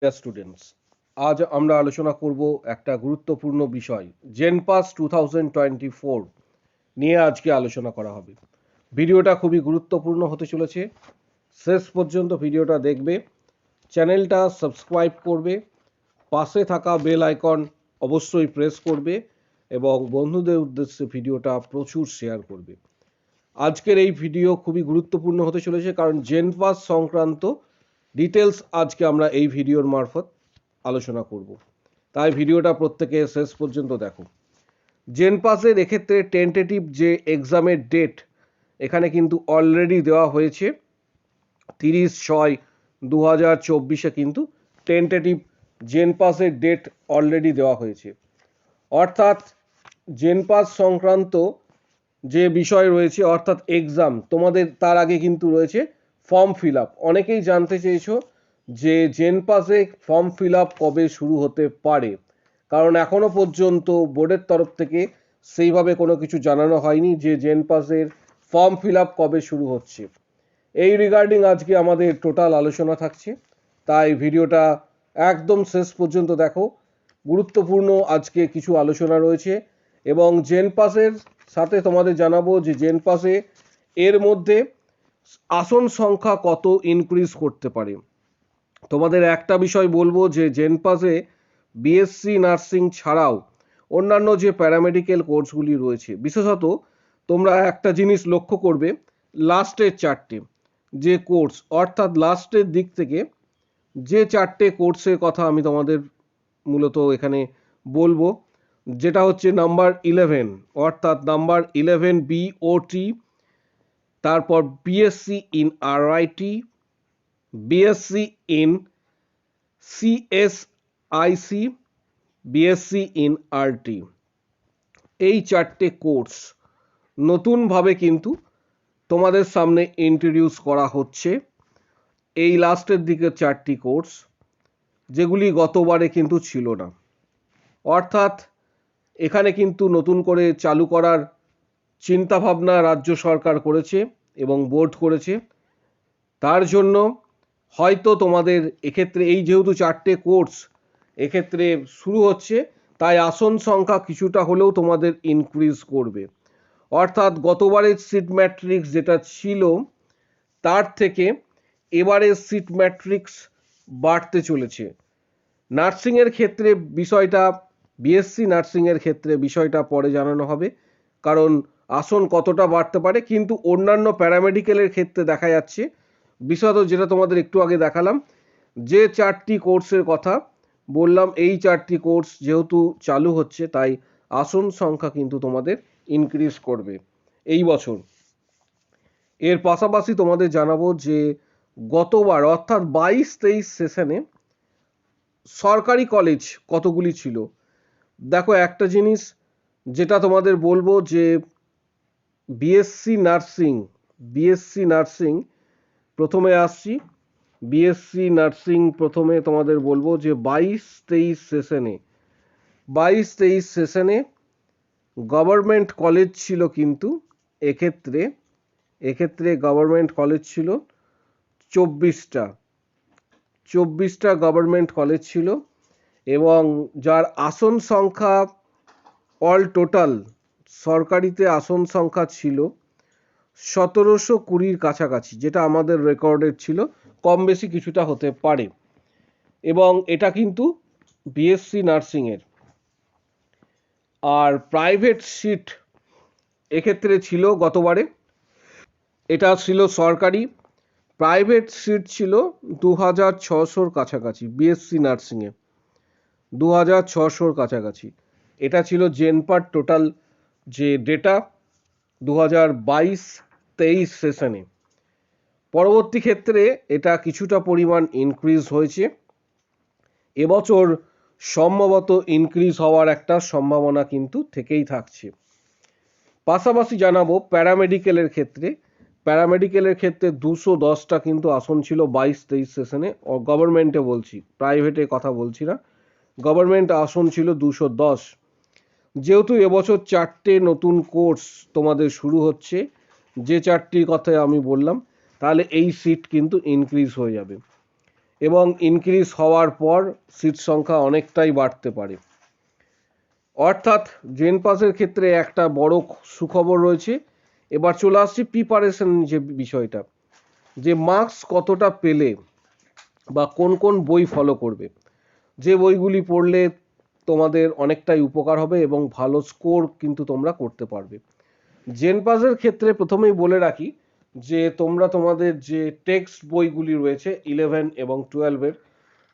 Dear students, আজ আমরা আলোচনা করব একটা গুরুত্বপূর্ণ বিষয়। জেনপাস 2024 নিয়ে আজকে আলোচনা করা হবে। ভিডিওটা খুবই গুরুত্বপূর্ণ হতে চলেছে। শেষ পর্যন্ত ভিডিওটা দেখবে, চ্যানেলটা সাবস্ক্রাইব করবে, পাশে থাকা বেল আইকন অবশ্যই প্রেস করবে এবং বন্ধুদের উদ্দেশ্যে ভিডিওটা প্রচুর শেয়ার করবে। আজকের এই ভিডিও খুবই গুরুত্বপূর্ণ হতে চলেছে, কারণ জেনপাস সংক্রান্ত ডিটেলস আজকে আমরা এই ভিডিওর মারফত আলোচনা করব। তাই ভিডিওটা প্রত্যেকে শেষ পর্যন্ত দেখো। জেনপাসের এক্ষেত্রে টেন্টেটিভ যে এক্সামের ডেট এখানে কিন্তু অলরেডি দেওয়া হয়েছে। 30/6/2024 কিন্তু টেন্টেটিভ জেনপাসের ডেট অলরেডি দেওয়া হয়েছে। অর্থাৎ জেনপাস সংক্রান্ত যে বিষয় রয়েছে, অর্থাৎ এক্সাম, তোমাদের তার আগে কিন্তু রয়েছে ফর্ম ফিল আপ। অনেকেই জানতে চেয়েছো যে জেনপাসে ফর্ম ফিল আপ কবে শুরু হতে পারে, কারণ এখনো পর্যন্ত বোর্ডের তরফ থেকে সেইভাবে কোনো কিছু জানানো হয়নি যে জেনপাসের ফর্ম ফিল আপ কবে শুরু হচ্ছে। এই রিগার্ডিং আজকে আমাদের টোটাল আলোচনা থাকছে, তাই ভিডিওটা একদম শেষ পর্যন্ত দেখো। গুরুত্বপূর্ণ আজকে কিছু আলোচনা রয়েছে এবং জেনপাসের সাথে তোমাদের জানাবো যে জেনপাসে এর মধ্যে আসন সংখ্যা কত ইনক্রিজ করতে পারে। তোমাদের একটা বিষয় বলবো যে জেনপাসে বিএসসি নার্সিং ছাড়াও অন্যান্য যে প্যারামেডিক্যাল কোর্সগুলি রয়েছে, বিশেষত তোমরা একটা জিনিস লক্ষ্য করবে, লাস্টের চারটে যে কোর্স, অর্থাৎ লাস্টের দিক থেকে যে চারটে কোর্সের কথা আমি তোমাদের মূলত এখানে বলবো, যেটা হচ্ছে নাম্বার 11, অর্থাৎ নাম্বার 11 বিওটি, তারপর BSc in RIT, BSc in CSIC, BSc in RT. এই চারটে কোর্স নতুনভাবে কিন্তু তোমাদের সামনে ইন্ট্রোডিউস করা হচ্ছে। এই লাস্টের দিকে চারটি কোর্স, যেগুলি গতবারে কিন্তু ছিল না। অর্থাৎ এখানে কিন্তু নতুন করে চালু করার চিন্তাভাবনা রাজ্য সরকার করেছে এবং বোর্ড করেছে। তার জন্য হয়তো তোমাদের এক্ষেত্রে এই যেহেতু চারটে কোর্স এক্ষেত্রে শুরু হচ্ছে, তাই আসন সংখ্যা কিছুটা হলেও তোমাদের ইনক্রিজ করবে। অর্থাৎ গতবারের সিট ম্যাট্রিক্স যেটা ছিল তার থেকে এবারের সিট ম্যাট্রিক্স বাড়তে চলেছে। নার্সিংয়ের ক্ষেত্রে বিষয়টা, বিএসসি নার্সিংয়ের ক্ষেত্রে বিষয়টা পরে জানানো হবে, কারণ আসন কতটা বাড়তে পারে। কিন্তু অন্যান্য প্যারামেডিক্যালের ক্ষেত্রে দেখা যাচ্ছে, বিশেষত যেটা তোমাদের একটু আগে দেখালাম, যে চারটি কোর্সের কথা বললাম, এই চারটি কোর্স যেহেতু চালু হচ্ছে, তাই আসন সংখ্যা কিন্তু তোমাদের ইনক্রিজ করবে এই বছর। এর পাশাপাশি তোমাদের জানাবো যে গতবার অর্থাৎ 22-23 সেশনে সরকারি কলেজ কতগুলি ছিল। দেখো একটা জিনিস যেটা তোমাদের বলবো যে বিএসসি নার্সিং প্রথমে আসছি। বিএসসি নার্সিং প্রথমে তোমাদের বলবো যে 22-23 সেশনে গভর্নমেন্ট কলেজ ছিল, কিন্তু এক্ষেত্রে গভর্নমেন্ট কলেজ ছিল 24টা গভর্নমেন্ট কলেজ ছিল, এবং যার আসন সংখ্যা অল টোটাল সরকারিতে আসন সংখ্যা ছিল 1720 কাছাকাছি, যেটা আমাদের রেকর্ডেড ছিল। কম বেশি কিছুটা হতে পারে, এবং এটা কিন্তু বিএসসি নার্সিংয়ের। আর প্রাইভেট সিট এক্ষেত্রে ছিল গতবারে, এটা ছিল সরকারি, প্রাইভেট সিট ছিল 2600 কাছাকাছি। বিএসসি নার্সিংয়ে 2600 কাছাকাছি। এটা ছিল জেনপার টোটাল যে ডেটা 2022-23 সেশনে। পরবর্তী ক্ষেত্রে এটা কিছুটা পরিমাণ ইনক্রিজ হয়েছে। এবছর সম্ভবত ইনক্রিজ হওয়ার একটা সম্ভাবনা কিন্তু থেকেই থাকছে। পাশাপাশি জানাবো প্যারামেডিক্যালের ক্ষেত্রে 210টা কিন্তু আসন ছিল 22-23 সেশনে। গভর্নমেন্টে বলছি, প্রাইভেটে কথা বলছি না। গভর্নমেন্ট আসন ছিল 210। যেহেতু এবছর চারটে নতুন কোর্স তোমাদের শুরু হচ্ছে, যে চারটির কথা আমি বললাম, তাহলে এই সিট কিন্তু ইনক্রিজ হয়ে যাবে। এবং ইনক্রিজ হওয়ার পর সিট সংখ্যা অনেকটাই বাড়তে পারে। অর্থাৎ জেন পাসের ক্ষেত্রে একটা বড় সুখবর রয়েছে। এবার চলে আসছি প্রিপারেশন যে বিষয়টা, যে মার্কস কতটা পেলে বা কোন কোন বই ফলো করবে, যে বইগুলি পড়লে তোমাদের অনেকটাই উপকার হবে এবং ভালো স্কোর কিন্তু তোমরা করতে পারবে। জেন পাসের ক্ষেত্রে প্রথমেই বলে রাখি যে তোমরা তোমাদের যে টেক্সট বইগুলি রয়েছে 11 এবং 12-এর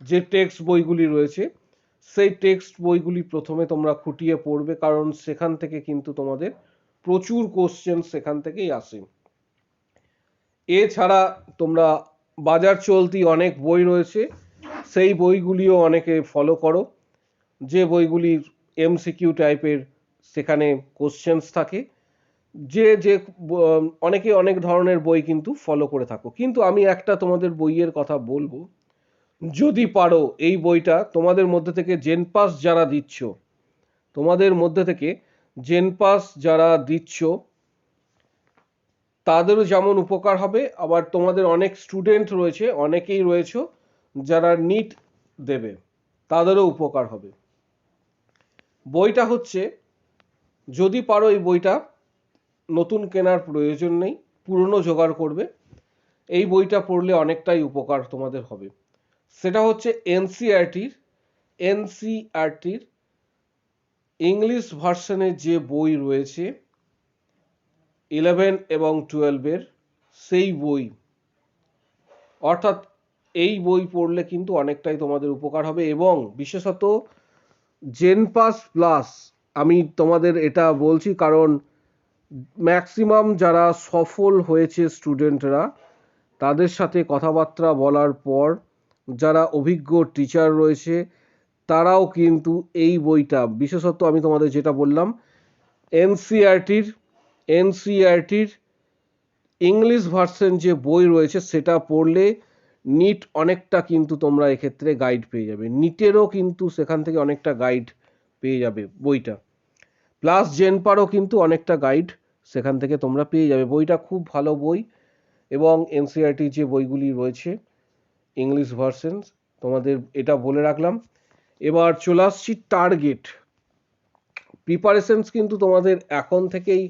যে টেক্সট বইগুলি রয়েছে সেই টেক্সট বইগুলি প্রথমে তোমরা খুঁটিয়ে পড়বে, কারণ সেখান থেকে কিন্তু তোমাদের প্রচুর কোশ্চেন সেখান থেকেই আসে। এছাড়া তোমরা বাজার চলতি অনেক বই রয়েছে, সেই বইগুলিও অনেকে ফলো করো, যে বইগুলির এমসিকিউ টাইপের সেখানে কোশ্চেন্স থাকে। যে যে অনেকে অনেক ধরনের বই কিন্তু ফলো করে থাকো, কিন্তু আমি একটা তোমাদের বইয়ের কথা বলবো, যদি পারো এই বইটা তোমাদের মধ্যে থেকে জেন পাস যারা দিচ্ছ, তোমাদের মধ্যে থেকে জেন পাস যারা দিচ্ছ তাদেরও যেমন উপকার হবে, আবার তোমাদের অনেক স্টুডেন্ট রয়েছে, অনেকেই রয়েছে যারা নিট দেবে, তাদেরও উপকার হবে। বইটা হচ্ছে, যদি পারো এই বইটা নতুন কেনার প্রয়োজন নেই, পুরনো জোগাড় করবে, এই বইটা পড়লে অনেকটাই উপকার তোমাদের হবে। সেটা হচ্ছে এনসিইআরটির ইংলিশ ভার্সনের যে বই রয়েছে 11 এবং 12-এর সেই বই। অর্থাৎ এই বই পড়লে কিন্তু অনেকটাই তোমাদের উপকার হবে, এবং বিশেষত জেন পাস প্লাস আমি তোমাদের এটা বলছি কারণ ম্যাক্সিমাম যারা সফল হয়েছে স্টুডেন্টরা, তাদের সাথে কথাবার্তা বলার পর যারা অভিজ্ঞ টিচার রয়েছে তারাও কিন্তু এই বইটা, বিশেষত আমি তোমাদের যেটা বললাম এনসিইআরটির ইংলিশ ভার্সন যে বই রয়েছে সেটা পড়লে নিট অনেকটা কিন্তু তোমরা এক্ষেত্রে গাইড পেয়ে যাবে, নিটেরও কিন্তু সেখান থেকে অনেকটা গাইড পেয়ে যাবে বইটা, প্লাস জেনপারও কিন্তু অনেকটা গাইড সেখান থেকে তোমরা পেয়ে যাবে। বইটা খুব ভালো বই, এবং এনসিইআরটি যে বইগুলি রয়েছে ইংলিশ ভার্সন, তোমাদের এটা বলে রাখলাম। এবার চলে আসছি টার্গেট প্রিপারেশনস, কিন্তু তোমাদের এখন থেকেই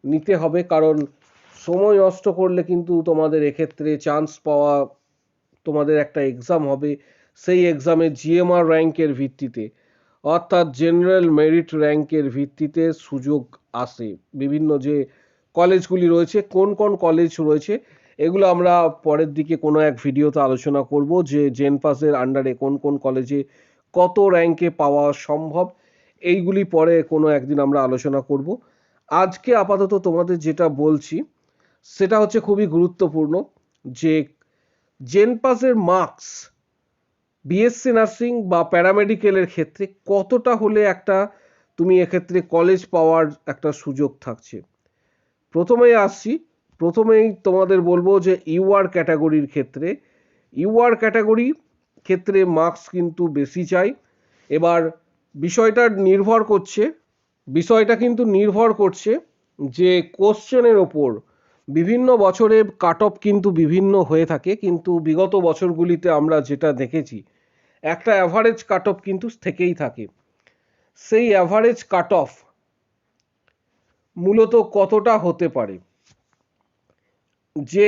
নিতে হবে, কারণ সময় নষ্ট করলে কিন্তু তোমাদের এক্ষেত্রে চান্স পাওয়া, তোমাদের একটা এক্সাম হবে, সেই এক্সামে জিএমআর র্যাঙ্কের ভিত্তিতে অর্থাৎ জেনারেল মেরিট র্যাঙ্কের ভিত্তিতে সুযোগ আসে। বিভিন্ন যে কলেজগুলি রয়েছে, কোন কোন কলেজ রয়েছে এগুলো আমরা পরের দিকে কোনো এক ভিডিওতে আলোচনা করব, যে জেন পাসের আন্ডারে কোন কোন কলেজে কত র্যাঙ্কে পাওয়া সম্ভব, এইগুলি পরে কোনো একদিন আমরা আলোচনা করব। আজকে আপাতত তোমাদের যেটা বলছি সেটা হচ্ছে খুবই গুরুত্বপূর্ণ, যে জেন পাসের মার্কস বিএসসি নার্সিং বা প্যারামেডিক্যালের ক্ষেত্রে কতটা হলে একটা তুমি এক্ষেত্রে কলেজ পাওয়ার একটা সুযোগ থাকছে। প্রথমেই তোমাদের বলবো যে ইউআর ক্যাটাগরির ক্ষেত্রে মার্কস কিন্তু বেশি চাই। এবার বিষয়টা কিন্তু নির্ভর করছে যে কোশ্চেনের ওপর। বিভিন্ন বছরে কাট অফ কিন্তু বিভিন্ন হয়ে থাকে, কিন্তু বিগত বছরগুলিতে আমরা যেটা দেখেছি একটা অ্যাভারেজ কাট অফ কিন্তু থেকেই থাকে। সেই অ্যাভারেজ কাট অফ মূলত কতটা হতে পারে, যে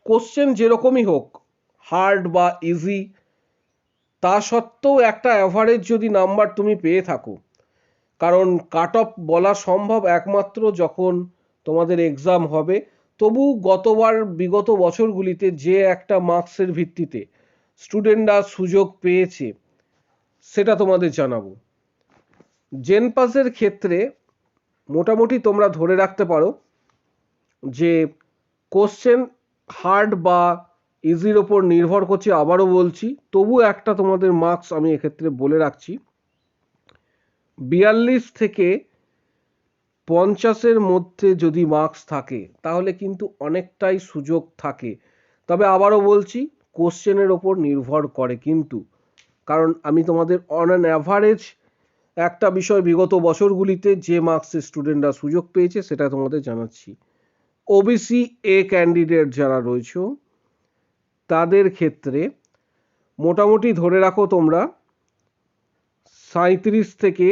কোশ্চেন যেরকমই হোক, হার্ড বা ইজি, তা সত্ত্বেও একটা অ্যাভারেজ যদি নাম্বার তুমি পেয়ে থাকো, কারণ কাট অফ বলা সম্ভব একমাত্র যখন তোমাদের এক্সাম হবে। তবু বিগত বছরগুলিতে যে একটা মার্কসের ভিত্তিতে স্টুডেন্টরা সুযোগ পেয়েছে সেটা তোমাদের জানাবো। জেন পাসের ক্ষেত্রে মোটামুটি তোমরা ধরে রাখতে পারো যে কোশ্চেন হার্ড বা ইজির ওপর নির্ভর করছে। আবারও বলছি, তবু একটা তোমাদের মার্কস আমি এক্ষেত্রে বলে রাখছি, 42 থেকে 50-এর মধ্যে যদি মার্কস থাকে তাহলে কিন্তু অনেকটাই সুযোগ থাকে। তবে আবারও বলছি, কোশ্চেনের ওপর নির্ভর করে কিন্তু, কারণ আমি তোমাদের অন অ্যান অ্যাভারেজ একটা বিষয় বিগত বছরগুলিতে যে মার্কসের স্টুডেন্টরা সুযোগ পেয়েছে সেটা তোমাদের জানাচ্ছি। ওবিসি এ ক্যান্ডিডেট যারা রয়েছে তাদের ক্ষেত্রে মোটামুটি ধরে রাখো তোমরা 37 থেকে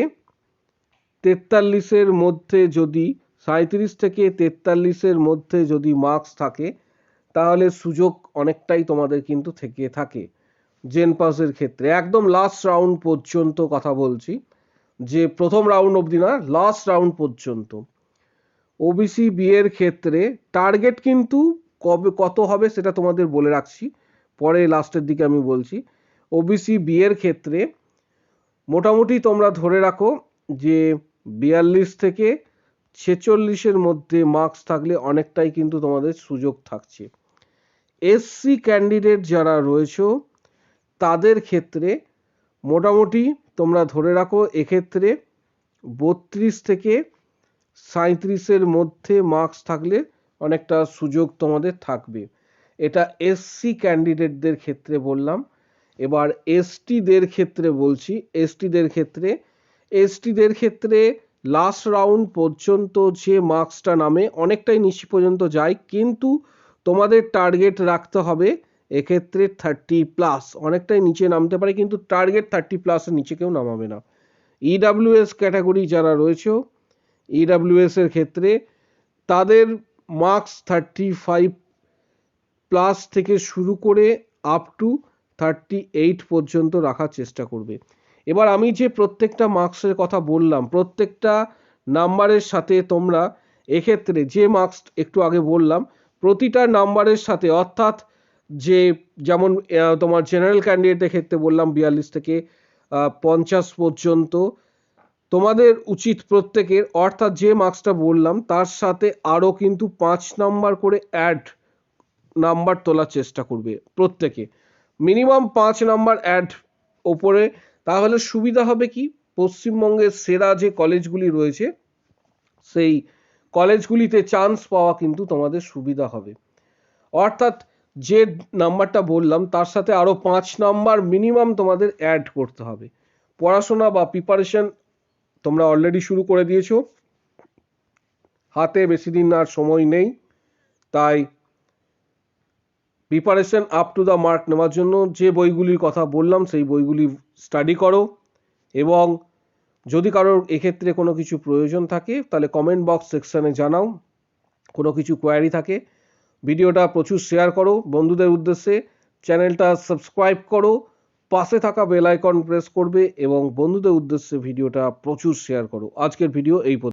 43-এর মধ্যে যদি 37 থেকে 43-এর মধ্যে যদি মার্কস থাকে তাহলে সুযোগ অনেকটাই তোমাদের কিন্তু থেকে থাকে জেন পাসের ক্ষেত্রে। একদম লাস্ট রাউন্ড পর্যন্ত কথা বলছি, যে প্রথম রাউন্ড অবধি না, লাস্ট রাউন্ড পর্যন্ত। ওবিসি বি এর ক্ষেত্রে টার্গেট কিন্তু কত হবে সেটা তোমাদের বলে রাখছি, পরে লাস্টের দিকে আমি বলছি। ওবিসি বি এর ক্ষেত্রে মোটামুটি তোমরা ধরে রাখো যে 42 থেকে 46-এর মধ্যে মার্কস থাকলে অনেকটাই কিন্তু তোমাদের সুযোগ থাকছে। এসসি ক্যান্ডিডেট যারা রয়েছে তাদের ক্ষেত্রে মোটামুটি তোমরা ধরে রাখো এক্ষেত্রে 32 থেকে 37-এর মধ্যে মার্কস থাকলে অনেকটা সুযোগ তোমাদের থাকবে। এটা এসসি ক্যান্ডিডেটদের ক্ষেত্রে বললাম। এবার এসটিদের ক্ষেত্রে বলছি। এসটিদের ক্ষেত্রে লাস্ট রাউন্ড পর্যন্ত যে মার্কসটা নামে অনেকটাই নিচে পর্যন্ত যায়, কিন্তু তোমাদের টার্গেট রাখতে হবে এক্ষেত্রে 30+। অনেকটাই নিচে নামতে পারে কিন্তু টার্গেট 30+-এর নিচে কেউ নামাবে না। ইডাব্লিউএস ক্যাটাগরি যারা রয়েছে, ইডাব্লিউএস এর ক্ষেত্রে তাদের মার্কস 35+ থেকে শুরু করে আপ টু 38 পর্যন্ত রাখার চেষ্টা করবে। এবার আমি যে প্রত্যেকটা মার্কসের কথা বললাম, প্রত্যেকটা নাম্বারের সাথে তোমরা এক্ষেত্রে যে মার্কস একটু আগে বললাম প্রতিটা নাম্বারের সাথে, অর্থাৎ যে যেমন তোমার জেনারেল ক্যান্ডিডেটের ক্ষেত্রে বললাম 42 থেকে 50 পর্যন্ত, তোমাদের উচিত প্রত্যেকের, অর্থাৎ যে মার্কসটা বললাম তার সাথে আরও কিন্তু 5 নাম্বার করে অ্যাড নাম্বার তোলার চেষ্টা করবে প্রত্যেকে, মিনিমাম 5 নাম্বার অ্যাড ওপরে। তাহলে সুবিধা হবে কি, পশ্চিমবঙ্গের সেরা যে কলেজগুলি রয়েছে সেই কলেজগুলিতে চান্স পাওয়া কিন্তু তোমাদের সুবিধা হবে। অর্থাৎ যে নাম্বারটা বললাম তার সাথে আরও 5 নাম্বার মিনিমাম তোমাদের অ্যাড করতে হবে। পড়াশোনা বা প্রিপারেশন তোমরা অলরেডি শুরু করে দিয়েছো, হাতে বেশি দিন আর সময় নেই, তাই preparation up to the mark নেওয়ার জন্য যে বইগুলির কথা বললাম সেই বইগুলি স্টাডি করো। এবং যদি কারোর এক্ষেত্রে কোনো কিছু প্রয়োজন থাকে তাহলে কমেন্ট বক্স সেকশানে জানাও, কোনো কিছু কোয়ারি থাকে। ভিডিওটা প্রচুর শেয়ার করো বন্ধুদের উদ্দেশ্যে, চ্যানেলটা সাবস্ক্রাইব করো, পাশে থাকা বেল আইকন প্রেস করবে এবং বন্ধুদের উদ্দেশ্যে ভিডিওটা প্রচুর শেয়ার করো। আজকের ভিডিও এই পর্যন্ত।